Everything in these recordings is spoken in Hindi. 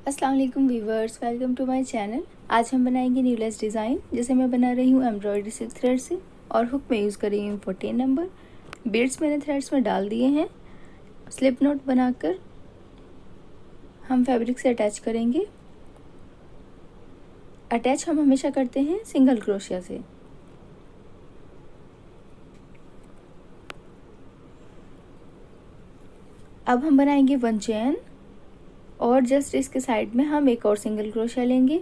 अस्सलाम वालेकुम viewers, welcome to my channel. आज हम बनाएंगे न्यूलेस डिज़ाइन, जिसे मैं बना रही हूँ एम्ब्रॉयडरी से थ्रेड से और हुक में यूज़ कर रही हूँ 14 नंबर। बीड्स मैंने थ्रेड्स में डाल दिए हैं। स्लिप नोट बनाकर हम फैब्रिक से अटैच करेंगे। अटैच हम हमेशा करते हैं सिंगल क्रोशिया से। अब हम बनाएंगे 1 चेन और जस्ट इसके साइड में हम एक और सिंगल क्रोशिया लेंगे।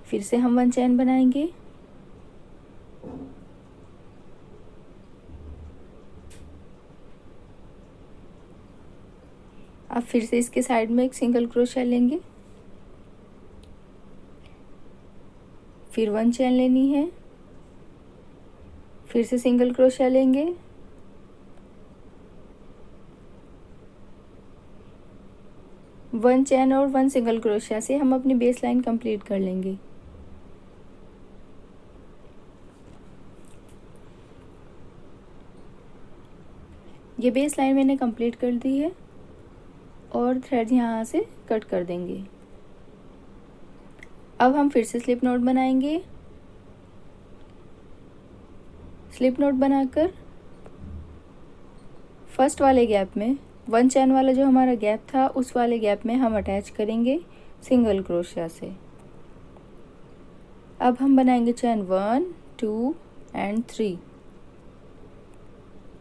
फिर से हम 1 चेन बनाएंगे। अब फिर से इसके साइड में एक सिंगल क्रोशिया लेंगे। फिर 1 चेन लेनी है। फिर से सिंगल क्रोशिया लेंगे। वन चेन और 1 सिंगल क्रोशिया से हम अपनी बेस लाइन कंप्लीट कर लेंगे। ये बेस लाइन मैंने कंप्लीट कर दी है और थ्रेड यहाँ से कट कर देंगे। अब हम फिर से स्लिप नोट बनाएंगे। स्लिप नोट बनाकर फर्स्ट वाले गैप में 1 चैन वाला जो हमारा गैप था, उस वाले गैप में हम अटैच करेंगे सिंगल क्रोशिया से। अब हम बनाएंगे चैन 1, 2 एंड 3।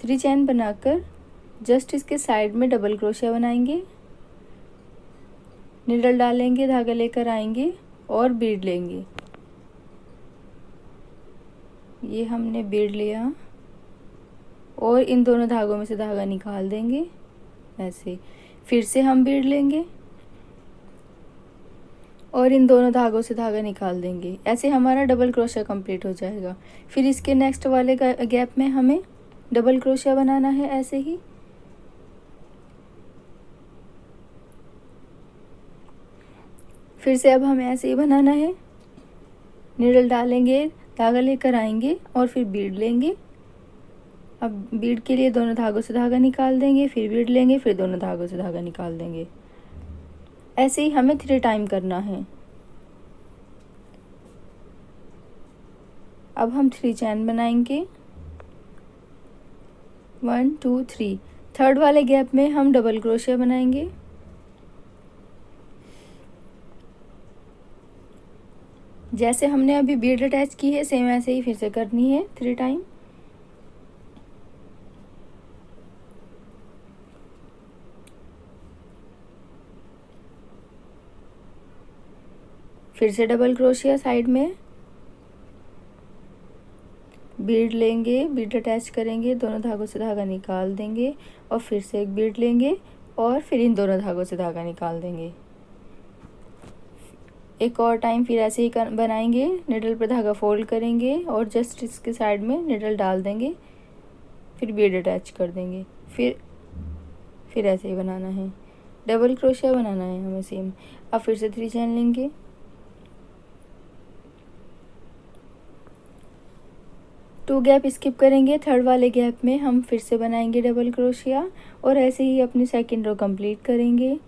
3 चैन बनाकर जस्ट इसके साइड में डबल क्रोशिया बनाएंगे। निडल डालेंगे, धागा लेकर आएंगे और बीड लेंगे। ये हमने बीड लिया और इन दोनों धागों में से धागा निकाल देंगे ऐसे। फिर से हम बीड लेंगे और इन दोनों धागों से धागा निकाल देंगे। ऐसे हमारा डबल क्रोशिया कंप्लीट हो जाएगा। फिर इसके नेक्स्ट वाले गैप में हमें डबल क्रोशिया बनाना है ऐसे ही। फिर से अब हमें ऐसे ही बनाना है। निडल डालेंगे, धागा लेकर आएंगे और फिर बीड लेंगे। अब बीड के लिए दोनों धागों से धागा निकाल देंगे, फिर बीड लेंगे, फिर दोनों धागों से धागा निकाल देंगे। ऐसे ही हमें 3 टाइम करना है। अब हम 3 चैन बनाएंगे। 1, 2, 3। थर्ड वाले गैप में हम डबल क्रोशिया बनाएंगे। जैसे हमने अभी बीड अटैच की है, सेम ऐसे ही फिर से करनी है 3 टाइम। फिर से डबल क्रोशिया साइड में, बीड लेंगे, बीड अटैच करेंगे, दोनों धागों से धागा निकाल देंगे और फिर से एक बीड लेंगे और फिर इन दोनों धागों से धागा निकाल देंगे। एक और टाइम फिर ऐसे ही बनाएंगे। निडल पर धागा फोल्ड करेंगे और जस्ट इसके साइड में निडल डाल देंगे, फिर बीड अटैच कर देंगे। फिर ऐसे ही बनाना है, डबल क्रोशिया बनाना है हमें सेम। अब फिर से 3 चैन लेंगे। टू गैप स्किप करेंगे। थर्ड वाले गैप में हम फिर से बनाएंगे डबल क्रोशिया और ऐसे ही अपनी सेकंड रो कंप्लीट करेंगे।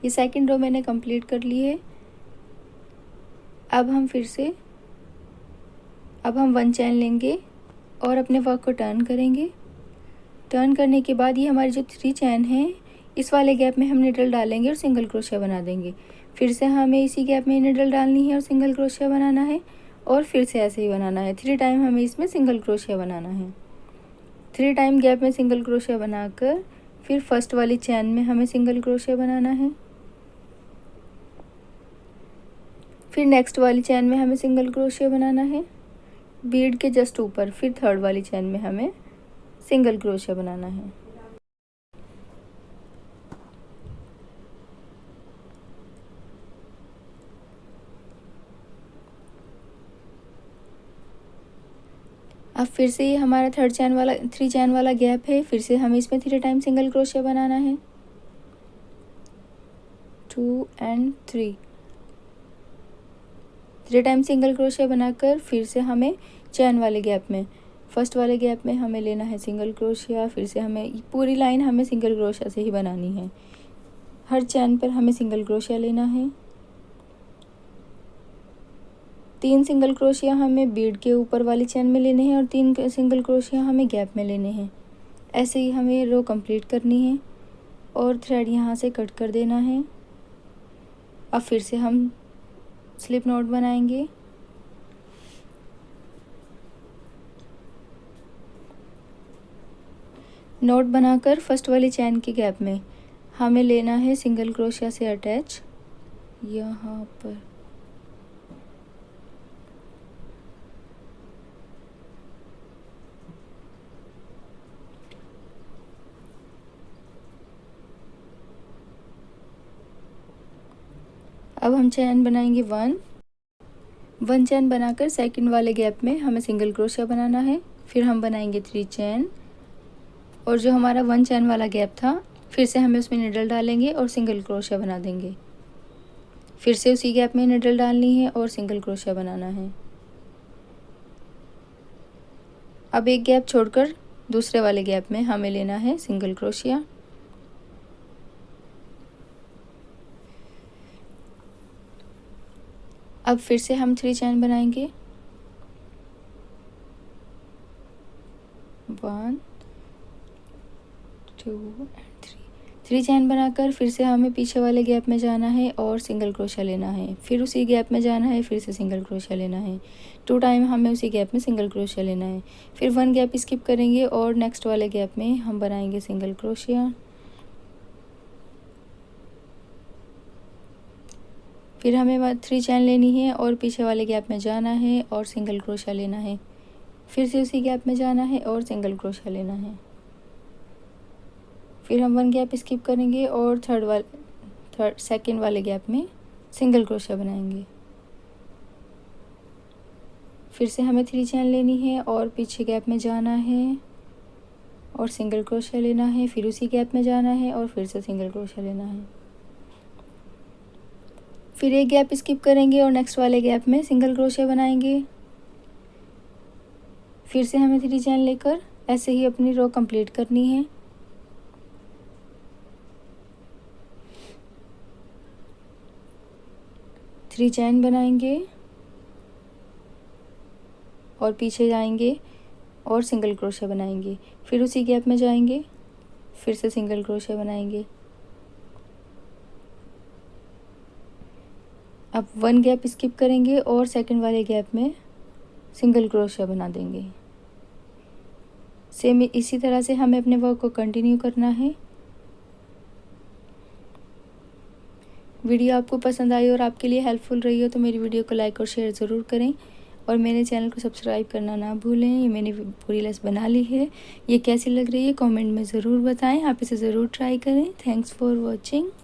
ये सेकंड रो मैंने कंप्लीट कर ली है। अब हम 1 चैन लेंगे और अपने वर्क को टर्न करेंगे। टर्न करने के बाद ये हमारी जो 3 चैन है, इस वाले गैप में हम निडल डालेंगे और सिंगल क्रोशिया बना देंगे। फिर से हमें इसी गैप में निडल डालनी है और सिंगल क्रोशिया बनाना है और फिर से ऐसे ही बनाना है। 3 टाइम हमें इसमें सिंगल क्रोशिया बनाना है। 3 टाइम गैप में सिंगल क्रोशिया बनाकर फिर फर्स्ट वाली चैन में हमें सिंगल क्रोशिया बनाना है। फिर नेक्स्ट वाली चैन में हमें सिंगल क्रोशिया बनाना है बीड के जस्ट ऊपर। फिर थर्ड वाली चैन में हमें सिंगल क्रोशिया बनाना है। अब फिर से ये हमारा थ्री चैन वाला गैप है। फिर से हमें इसमें 3 टाइम सिंगल क्रोशिया बनाना है, 2 and 3। 3 टाइम सिंगल क्रोशिया बनाकर फिर से हमें चैन वाले गैप में, फर्स्ट वाले गैप में हमें लेना है सिंगल क्रोशिया। फिर से हमें पूरी लाइन हमें सिंगल क्रोशिया से ही बनानी है। हर चैन पर हमें सिंगल क्रोशिया लेना है। 3 सिंगल क्रोशिया हमें बीड के ऊपर वाली चैन में लेने हैं और 3 सिंगल क्रोशिया हमें गैप में लेने हैं। ऐसे ही हमें रो कंप्लीट करनी है और थ्रेड यहाँ से कट कर देना है। अब फिर से हम स्लिप नॉट बनाएंगे। नॉट बनाकर फर्स्ट वाली चैन के गैप में हमें लेना है सिंगल क्रोशिया से अटैच यहाँ पर। अब हम चैन बनाएंगे 1 चैन बनाकर सेकंड वाले गैप में हमें सिंगल क्रोशिया बनाना है। फिर हम बनाएंगे 3 चैन और जो हमारा 1 चैन वाला गैप था फिर से हमें उसमें निडल डालेंगे और सिंगल क्रोशिया बना देंगे। फिर से उसी गैप में निडल डालनी है और सिंगल क्रोशिया बनाना है। अब एक गैप छोड़कर दूसरे वाले गैप में हमें लेना है सिंगल क्रोशिया। अब फिर से हम 3 चैन बनाएंगे, 1 2 and 3 चैन बनाकर फिर से हमें पीछे वाले गैप में जाना है और सिंगल क्रोशिया लेना है। फिर उसी गैप में जाना है, फिर से सिंगल क्रोशिया लेना है। 2 टाइम हमें उसी गैप में सिंगल क्रोशिया लेना है। फिर 1 गैप स्किप करेंगे और नेक्स्ट वाले गैप में हम बनाएंगे सिंगल क्रोशिया। फिर हमें 3 चैन लेनी है और पीछे वाले गैप में जाना है और सिंगल क्रोशिया लेना है। फिर से उसी गैप में जाना है और सिंगल क्रोशिया लेना है। फिर हम 1 गैप स्किप करेंगे और सेकंड वाले गैप में सिंगल क्रोशिया बनाएंगे। फिर से हमें 3 चैन लेनी है और पीछे गैप में जाना है और सिंगल क्रोशिया लेना है। फिर उसी गैप में जाना है और फिर से सिंगल क्रोशिया लेना है। फिर एक गैप स्किप करेंगे और नेक्स्ट वाले गैप में सिंगल क्रोशिया बनाएंगे। फिर से हमें 3 चैन लेकर ऐसे ही अपनी रो कंप्लीट करनी है। थ्री चैन बनाएंगे और पीछे जाएंगे और सिंगल क्रोशिया बनाएंगे। फिर उसी गैप में जाएंगे, फिर से सिंगल क्रोशिया बनाएंगे। अब 1 गैप स्किप करेंगे और सेकंड वाले गैप में सिंगल क्रोशिया बना देंगे। सेम इसी तरह से हमें अपने वर्क को कंटिन्यू करना है। वीडियो आपको पसंद आई और आपके लिए हेल्पफुल रही हो तो मेरी वीडियो को लाइक और शेयर ज़रूर करें और मेरे चैनल को सब्सक्राइब करना ना भूलें। ये मैंने पूरी लेस बना ली है, ये कैसी लग रही है कमेंट में ज़रूर बताएं। आप इसे ज़रूर ट्राई करें। Thanks for watching.